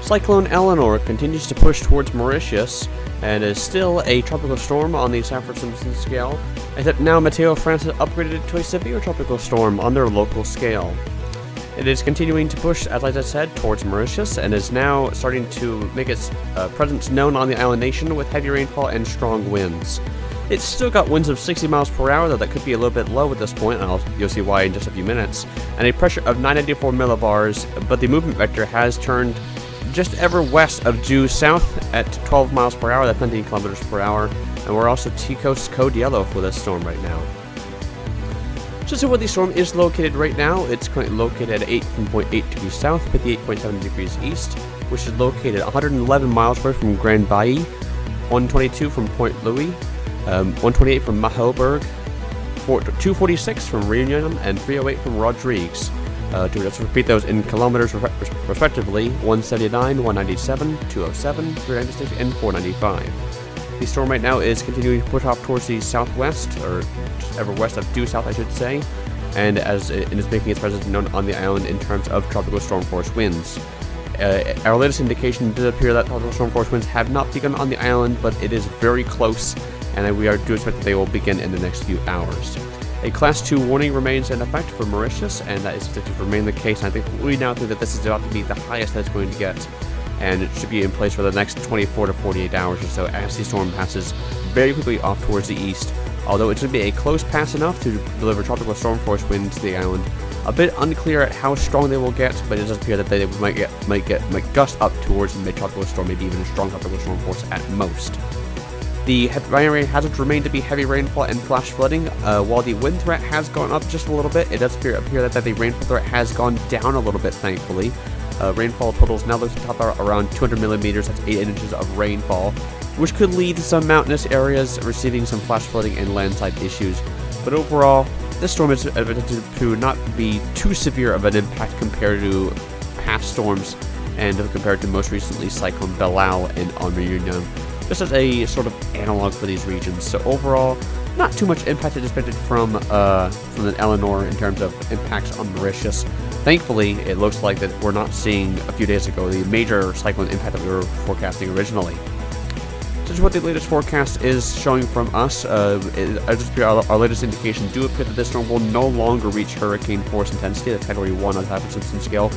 Cyclone Eleanor continues to push towards Mauritius and is still a tropical storm on the Saffir-Simpson scale, except now Meteo France has upgraded it to a severe tropical storm on their local scale. It is continuing to push, as I just said, towards Mauritius and is now starting to make its presence known on the island nation with heavy rainfall and strong winds. It's still got winds of 60 miles per hour, though that could be a little bit low at this point, and you'll see why in just a few minutes, and a pressure of 994 millibars, but the movement vector has turned just ever west of due south at 12 miles per hour, that's 19 kilometers per hour, and we're also T-Coast code yellow for this storm right now. Just so where the storm is located right now, it's currently located at 18.8 degrees south, 58.7 degrees east, which is located 111 miles away from Grand Bailly, 122 from Point Louis, 128 from Mahoberg, 246 from Réunion, and 308 from Rodrigues. Let's repeat those in kilometers respectively: 179, 197, 207, 396, and 495. The storm right now is continuing to push off towards the southwest, or just ever west of due south, I should say, and it is making its presence known on the island in terms of tropical storm force winds. Our latest indication does appear that tropical storm force winds have not begun on the island, but it is very close, and we do expect that they will begin in the next few hours. A Class 2 warning remains in effect for Mauritius, and that is expected to remain the case. And I think we now think that this is about to be the highest that it's going to get, and it should be in place for the next 24 to 48 hours or so as the storm passes very quickly off towards the east. Although it's going to be a close pass enough to deliver tropical storm force winds to the island. A bit unclear at how strong they will get, but it does appear that they might gust up towards the mid-tropical storm, maybe even a strong tropical storm force at most. The primary hazards remain to be heavy rainfall and flash flooding. While the wind threat has gone up just a little bit, it does appear that the rainfall threat has gone down a little bit, thankfully. Rainfall totals now look to top out around 200 millimeters, that's 8 inches of rainfall, which could lead to some mountainous areas receiving some flash flooding and landslide issues. But overall, this storm is expected to not be too severe of an impact compared to past storms and compared to most recently Cyclone Belal on Réunion, just as a sort of analog for these regions. So overall, not too much impact is expected from the Eleanor in terms of impacts on Mauritius. Thankfully, it looks like that we're not seeing a few days ago the major cyclone impact that we were forecasting originally. This is what the latest forecast is showing from us. Our latest indication do appear that this storm will no longer reach hurricane force intensity, that's Category 1 on the Saffir-Simpson scale.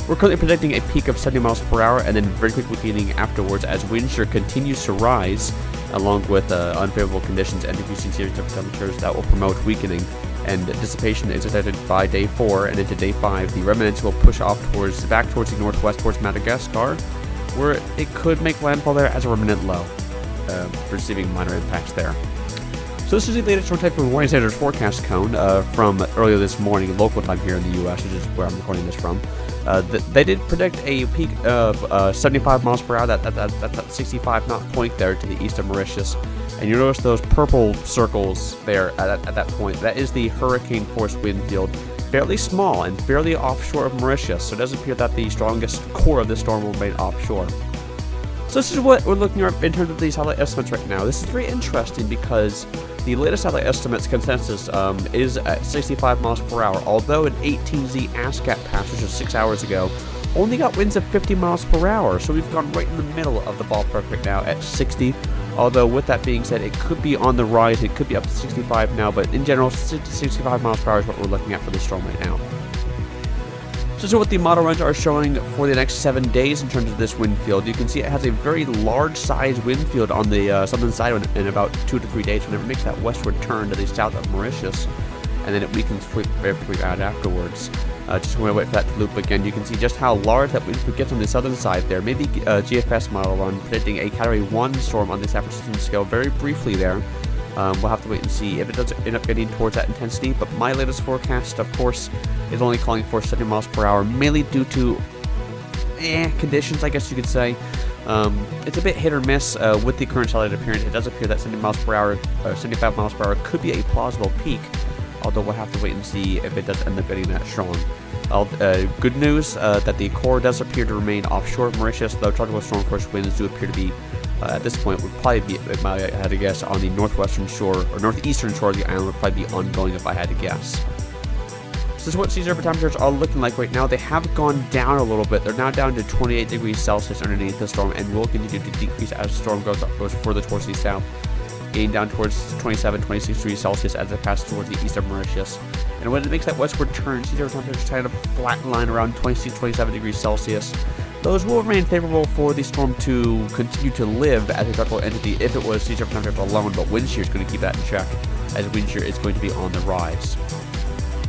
We're currently predicting a peak of 70 miles per hour and then very quickly weakening afterwards as wind shear continues to rise, along with unfavorable conditions and decreasing series of temperatures that will promote weakening. And dissipation is expected by day 4 and into day 5. The remnants will push off back towards the northwest towards Madagascar, where it could make landfall there as a remnant low, receiving minor impacts there. So this is the latest short type from Warning Center's forecast cone from earlier this morning, local time here in the US, which is where I'm recording this from. They did predict a peak of 75 miles per hour, that 65 knot point there to the east of Mauritius. And you notice those purple circles there at that point. That is the hurricane force wind field, fairly small and fairly offshore of Mauritius. So it does appear that the strongest core of the storm will remain offshore. So this is what we're looking at in terms of these satellite estimates right now. This is very interesting because the latest satellite estimates consensus is at 65 miles per hour, although an 18Z ASCAP pass, which was 6 hours ago, only got winds of 50 miles per hour. So we've gone right in the middle of the ballpark right now at 60. Although with that being said, it could be on the rise, it could be up to 65 now, but in general, 60 to 65 miles per hour is what we're looking at for this storm right now. So this is what the model runs are showing for the next 7 days in terms of this wind field. You can see it has a very large size wind field on the southern side in about 2 to 3 days whenever it makes that westward turn to the south of Mauritius, and then it weakens very quickly out afterwards. Just going to wait for that to loop again. You can see just how large that wind gets on the southern side there. Maybe GFS model run predicting a Category 1 storm on the Saffir-Simpson scale very briefly there. We'll have to wait and see if it does end up getting towards that intensity, but my latest forecast, of course, is only calling for 70 miles per hour, mainly due to conditions, I guess you could say. It's a bit hit or miss with the current satellite appearance. It does appear that 70 miles per hour, 75 miles per hour could be a plausible peak, although we'll have to wait and see if it does end up getting that strong. Good news that the core does appear to remain offshore of Mauritius, though tropical storm force winds do appear to be at this point would probably be, if I had to guess, on the northwestern shore or northeastern shore of the island would probably be ongoing if I had to guess. this is what sea surface temperatures are looking like right now. They have gone down a little bit. They're now down to 28 degrees Celsius underneath the storm, and will continue to decrease as the storm goes further towards the south, getting down towards 27, 26 degrees Celsius as it passes towards the east of Mauritius. And when it makes that westward turn, sea surface temperatures kind of flatline around 26, 27 degrees Celsius. Those will remain favorable for the storm to continue to live as a tropical entity if it was sea surface temperature alone, but wind shear is going to keep that in check, as wind shear is going to be on the rise.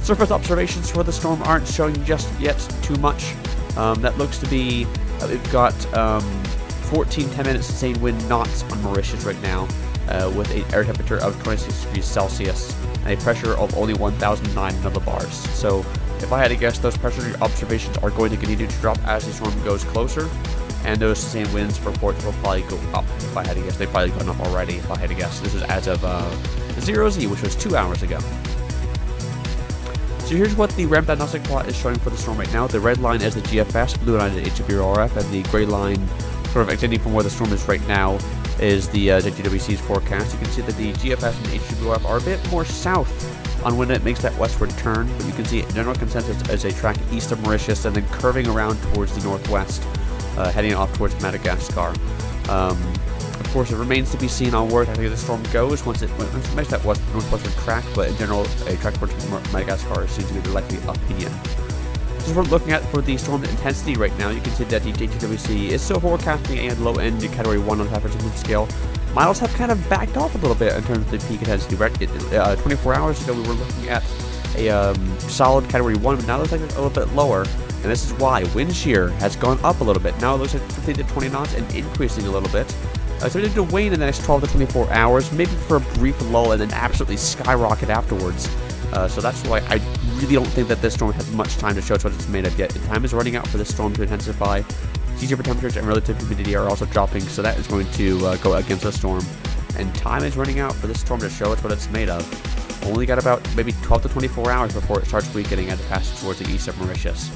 Surface observations for the storm aren't showing just yet too much. That looks to be, we've got 14 10-minute sustained wind knots on Mauritius right now, with an air temperature of 26 degrees Celsius and a pressure of only 1,009 millibars. So if I had to guess, those pressure observations are going to continue to drop as the storm goes closer, and those sustained winds reports will probably go up. If I had to guess, they've probably gone up already. If I had to guess, this is as of 0Z, which was 2 hours ago. So here's what the ramp diagnostic plot is showing for the storm right now. The red line is the GFS, blue line is HWRF, and the gray line, sort of extending from where the storm is right now, is the ZGWC's forecast. You can see that the GFS and HWRF are a bit more south on when it makes that westward turn, but you can see general consensus as a track east of Mauritius and then curving around towards the northwest, heading off towards Madagascar. Of course, it remains to be seen on where exactly the storm goes once it makes that northwestern track, but in general, a track towards Madagascar seems to be the likely opinion. So we're looking at for the storm intensity right now, you can see that the JTWC is still forecasting a low end category 1 on the hypersensitivity scale. Models have kind of backed off a little bit in terms of the peak intensity. 24 hours ago, we were looking at a solid category 1, but now it looks like it's a little bit lower. And this is why wind shear has gone up a little bit. Now it looks like 15 to 20 knots and increasing a little bit. So it to wane in the next 12 to 24 hours, maybe for a brief lull, and then absolutely skyrocket afterwards. So that's why I really don't think that this storm has much time to show us what it's made of yet. Time is running out for this storm to intensify. Sea surface temperatures and relative humidity are also dropping, so that is going to go against the storm. And time is running out for this storm to show us what it's made of. Only got about maybe 12 to 24 hours before it starts weakening as it passes towards the east of Mauritius.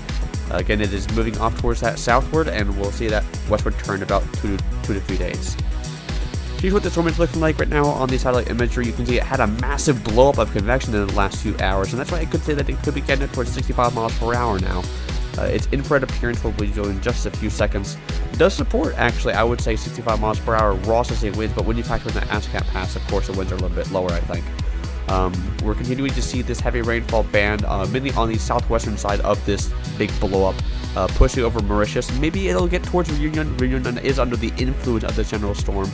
Again, it is moving off towards that southward, and we'll see that westward turn about 2 to 3 days. Here's what the storm is looking like right now on the satellite imagery. You can see it had a massive blow-up of convection in the last few hours, and that's why I could say that it could be getting towards 65 miles per hour now. Its infrared appearance will be doing in just a few seconds. It does support, actually, I would say 65 miles per hour raw sustained winds, but when you factor in the ASCAP pass, of course, the winds are a little bit lower, I think. We're continuing to see this heavy rainfall band, mainly on the southwestern side of this big blow-up, pushing over Mauritius. Maybe it'll get towards Reunion. Reunion is under the influence of this general storm.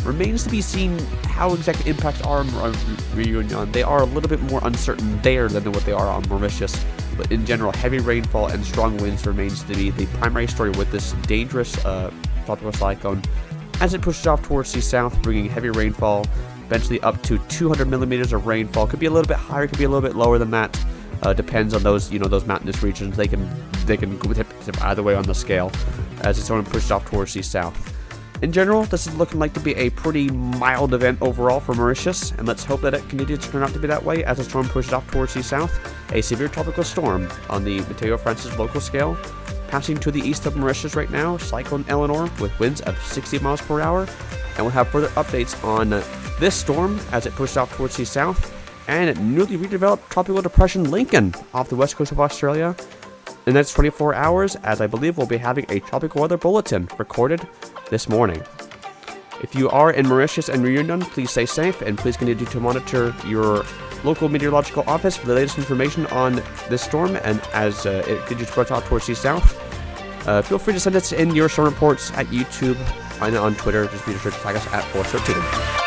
Remains to be seen how exact impacts are on Reunion. They are a little bit more uncertain there than what they are on Mauritius. But in general, heavy rainfall and strong winds remains to be the primary story with this dangerous tropical cyclone as it pushes off towards the south, bringing heavy rainfall, eventually up to 200 millimeters of rainfall. Could be a little bit higher, could be a little bit lower than that. Depends on those, those mountainous regions. They can go either way on the scale as it's going to push off towards the south. In general, this is looking like to be a pretty mild event overall for Mauritius, and let's hope that it continues to turn out to be that way as the storm pushes off towards the south. A severe tropical storm on the Matteo Francis local scale, passing to the east of Mauritius right now, Cyclone Eleanor with winds of 60 miles per hour, and we'll have further updates on this storm as it pushes off towards the south, and newly redeveloped tropical depression Lincoln off the west coast of Australia. In the next 24 hours, as I believe we'll be having a tropical weather bulletin recorded this morning. If you are in Mauritius and Reunion, please stay safe and please continue to monitor your local meteorological office for the latest information on this storm and as it continues to push out towards the south. Feel free to send us in your storm reports at YouTube and on Twitter. Just be sure to tag us at 413.